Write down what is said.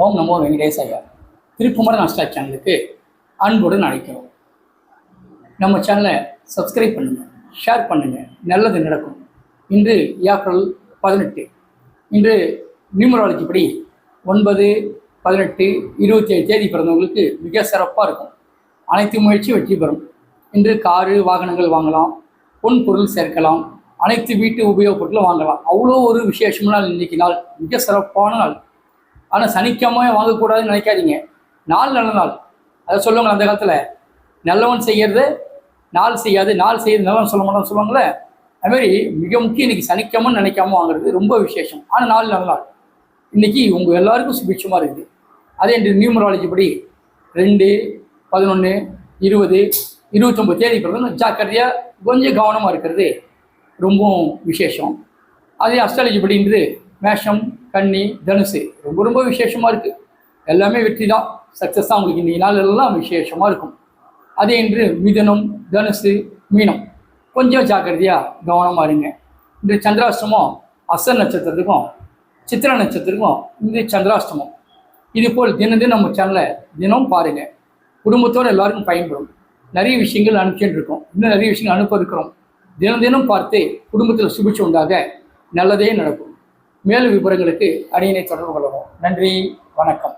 ஓம் நமோ வெங்கடேசாயா. திருக்குமரன் அஷ்டா சேனலுக்கு அன்புடன் அழைக்கிறோம். நம்ம சேனலை சப்ஸ்கிரைப் பண்ணுங்கள், ஷேர் பண்ணுங்கள், நல்லது நடக்கும். இன்று ஏப்ரல் 18. இன்று நியூமராலஜி படி 9, 18, 27 தேதி பிறந்தவங்களுக்கு மிக சிறப்பாக இருக்கும். அனைத்து முயற்சி வெற்றி பெறும். இன்று காரு வாகனங்கள் வாங்கலாம், பொன் பொருள் சேர்க்கலாம், அனைத்து வீட்டு உபயோகப் பொருட்களும் வாங்கலாம். அவ்வளோ ஒரு விசேஷமான இன்னைக்கு நாள், மிக சிறப்பான நாள். ஆனால் சனிக்கிழமை வாங்கக்கூடாதுன்னு நினைக்காதீங்க. நாள் நல்ல நாள். அதை சொல்லுவாங்க அந்த காலத்தில், நல்லவன் செய்கிறது நாள் செய்யாது, நாள் செய்யறது நல்லவன் சொல்ல மாட்டான்னு சொல்லுவாங்களே. அதுமாதிரி மிக முக்கியம் இன்னைக்கு சனிக்கிழமைன்னு நினைக்காம வாங்குறது ரொம்ப விசேஷம். ஆனால் நாள் நல்ல நாள். இன்னைக்கு உங்கள் எல்லாருக்கும் சுபிட்சமாக இருக்குது. அதே இன்று நியூமராலஜி படி 2, 11, 20, 29 தேதி பிறகு ஜாக்கிரதையாக கொஞ்சம் கவனமாக இருக்கிறது ரொம்பவும் விசேஷம். அதே அஸ்ட்ராலஜி படின்றது மேஷம், கன்னி, தனுசு ரொம்ப ரொம்ப விசேஷமாக இருக்குது. எல்லாமே வெற்றி தான், சக்ஸஸ் தான். உங்களுக்கு இந்த நாள் எல்லாம் விசேஷமாக இருக்கும். அதே இன்று மிதுனம், தனுசு, மீனம் கொஞ்சம் ஜாக்கிரதையாக கவனமாக இருங்க. இன்று சந்திராஷ்டமம் அஸ்த நட்சத்திரத்துக்கும் சித்திர நட்சத்திரத்துக்கும் இன்று சந்திராஷ்டமம். இதுபோல் தினம் நம்ம சேனலை தினம் பாருங்கள். குடும்பத்தோடு எல்லாருக்கும் பயன்படும். நிறைய விஷயங்கள் அனுப்பிச்சுட்டு இருக்கோம், இன்னும் நிறைய விஷயங்கள் அனுப்ப இருக்கிறோம். தினம் பார்த்து குடும்பத்தில் சுபிட்சம் உண்டாக நல்லதே நடக்கும். மேலும் விவரங்களுக்கு அடியினை தொடர்பு கொள்ளவும். நன்றி, வணக்கம்.